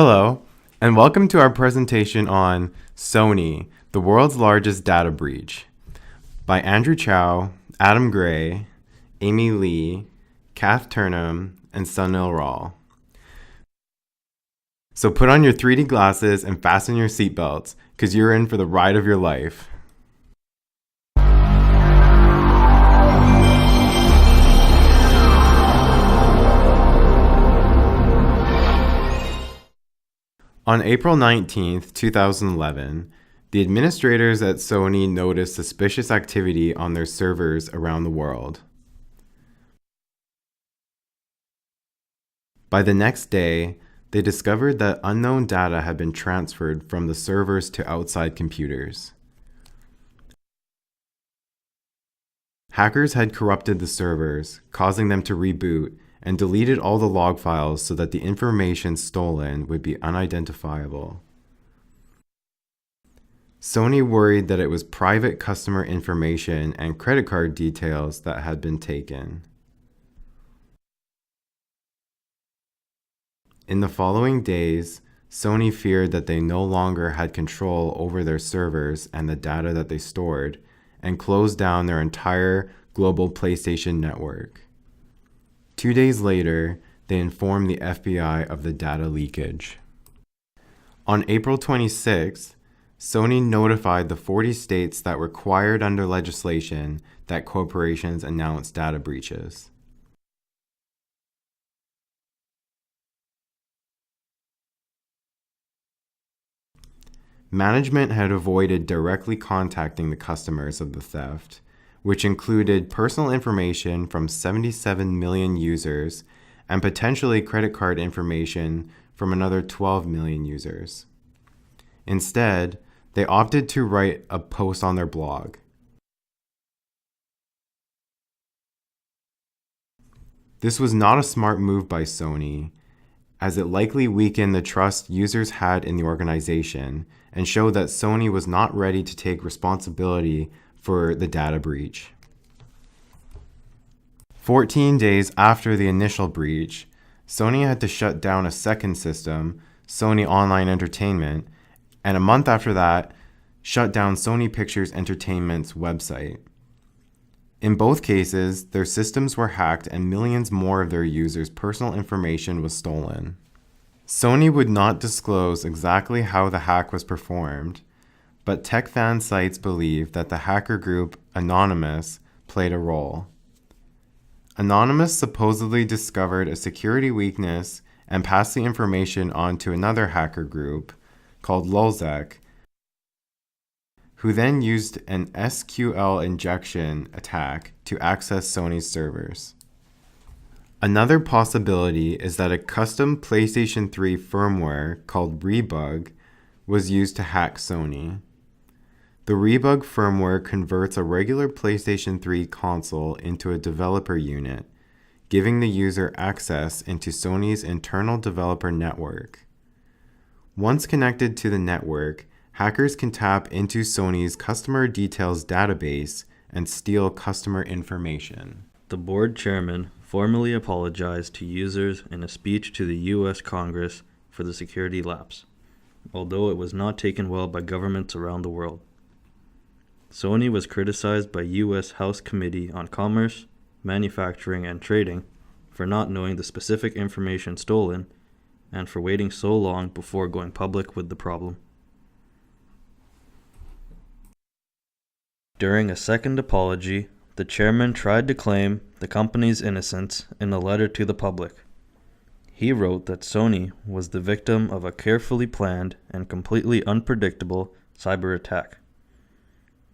Hello, and welcome to our presentation on Sony, the world's largest data breach, by Andrew Chow, Adam Gray, Amy Lee, Kath Turnham, and Sunil Ral. So put on your 3D glasses and fasten your seatbelts, because you're in for the ride of your life. On April 19, 2011, the administrators at Sony noticed suspicious activity on their servers around the world. By the next day, they discovered that unknown data had been transferred from the servers to outside computers. Hackers had corrupted the servers, causing them to reboot, and deleted all the log files so that the information stolen would be unidentifiable. Sony worried that it was private customer information and credit card details that had been taken. In the following days, Sony feared that they no longer had control over their servers and the data that they stored, and closed down their entire global PlayStation network. 2 days later, they informed the FBI of the data leakage. On April 26, Sony notified the 40 states that required under legislation that corporations announce data breaches. Management had avoided directly contacting the customers of the theft, which included personal information from 77 million users and potentially credit card information from another 12 million users. Instead, they opted to write a post on their blog. This was not a smart move by Sony, as it likely weakened the trust users had in the organization and showed that Sony was not ready to take responsibility for the data breach. 14 days after the initial breach, Sony had to shut down a second system, Sony Online Entertainment, and a month after that, shut down Sony Pictures Entertainment's website. In both cases, their systems were hacked and millions more of their users' personal information was stolen. Sony would not disclose exactly how the hack was performed, but tech fan sites believe that the hacker group Anonymous played a role. Anonymous supposedly discovered a security weakness and passed the information on to another hacker group called Lulzec, who then used an SQL injection attack to access Sony's servers. Another possibility is that a custom PlayStation 3 firmware called Rebug was used to hack Sony. The Rebug firmware converts a regular PlayStation 3 console into a developer unit, giving the user access into Sony's internal developer network. Once connected to the network, hackers can tap into Sony's customer details database and steal customer information. The board chairman formally apologized to users in a speech to the U.S. Congress for the security lapse, although it was not taken well by governments around the world. Sony was criticized by U.S. House Committee on Commerce, Manufacturing, and Trading for not knowing the specific information stolen and for waiting so long before going public with the problem. During a second apology, the chairman tried to claim the company's innocence in a letter to the public. He wrote that Sony was the victim of a carefully planned and completely unpredictable cyber attack.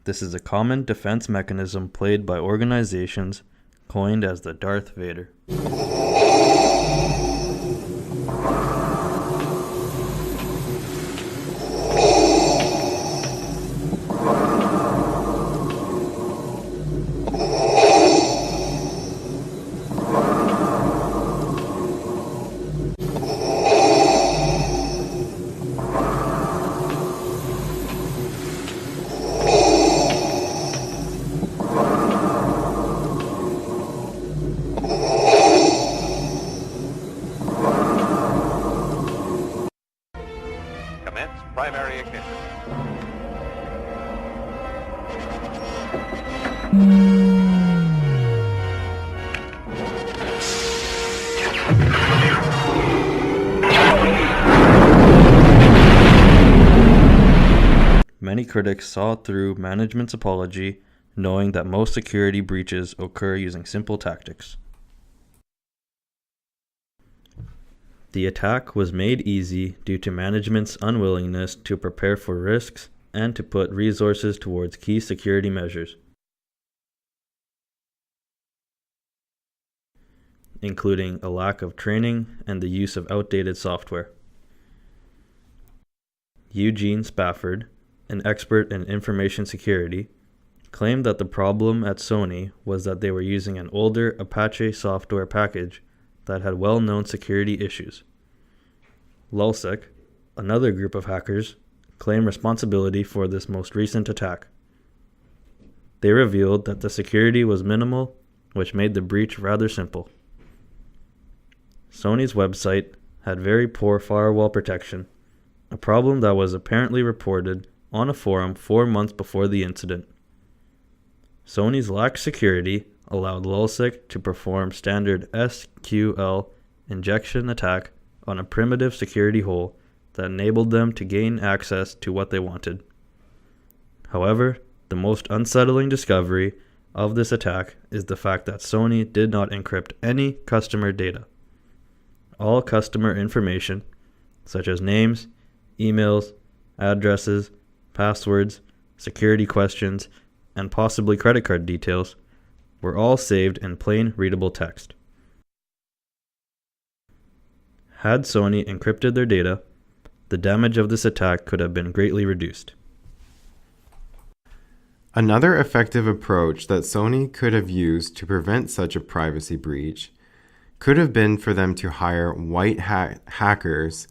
This is a common defense mechanism played by organizations coined as the Darth Vader. Commence primary ignition. Many critics saw through management's apology, knowing that most security breaches occur using simple tactics. The attack was made easy due to management's unwillingness to prepare for risks and to put resources towards key security measures, including a lack of training and the use of outdated software. Eugene Spafford, an expert in information security, claimed that the problem at Sony was that they were using an older Apache software package that had well-known security issues. Lulsec, another group of hackers, claimed responsibility for this most recent attack. They revealed that the security was minimal, which made the breach rather simple. Sony's website had very poor firewall protection, a problem that was apparently reported on a forum 4 months before the incident. Sony's lax security allowed Lulsec to perform standard SQL injection attack on a primitive security hole that enabled them to gain access to what they wanted. However, the most unsettling discovery of this attack is the fact that Sony did not encrypt any customer data. All customer information, such as names, emails, addresses, passwords, security questions, and possibly credit card details, were all saved in plain readable text. Had Sony encrypted their data, the damage of this attack could have been greatly reduced. Another effective approach that Sony could have used to prevent such a privacy breach could have been for them to hire white hackers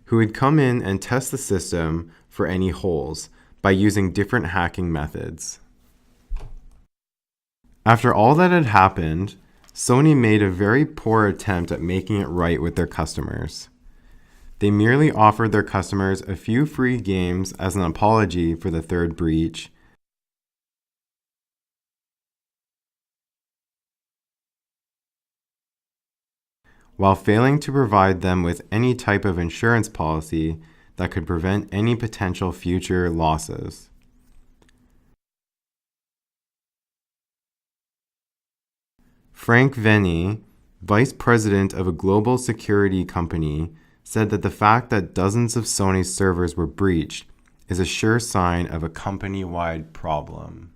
who would come in and test the system for any holes by using different hacking methods. After all that had happened, Sony made a very poor attempt at making it right with their customers. They merely offered their customers a few free games as an apology for the third breach, while failing to provide them with any type of insurance policy that could prevent any potential future losses. Frank Venny, vice president of a global security company, said that the fact that dozens of Sony's servers were breached is a sure sign of a company-wide problem.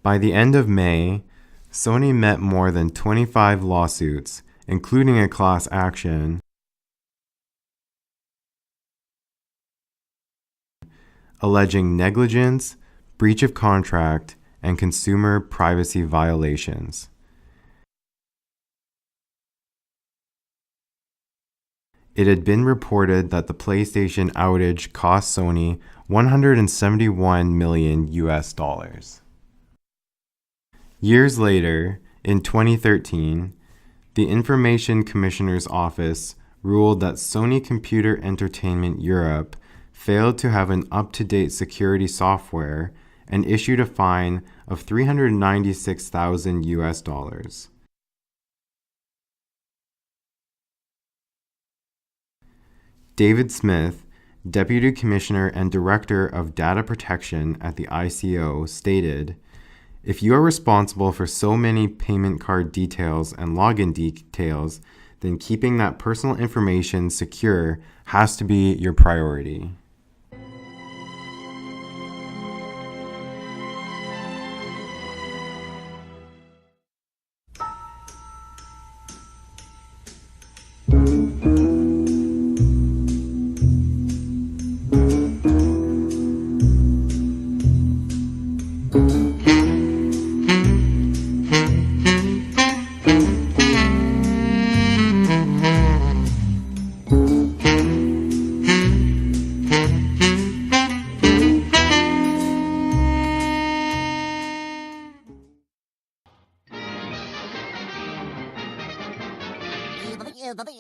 By the end of May, Sony met more than 25 lawsuits, including a class action, alleging negligence, breach of contract, and consumer privacy violations. It had been reported that the PlayStation outage cost Sony $171 million US. Years later, in 2013, the Information Commissioner's Office ruled that Sony Computer Entertainment Europe failed to have an up-to-date security software and issued a fine of $396,000 US. David Smith, Deputy Commissioner and Director of Data Protection at the ICO, stated, "If you are responsible for so many payment card details and login details, then keeping that personal information secure has to be your priority."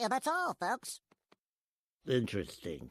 That's all, folks. Interesting.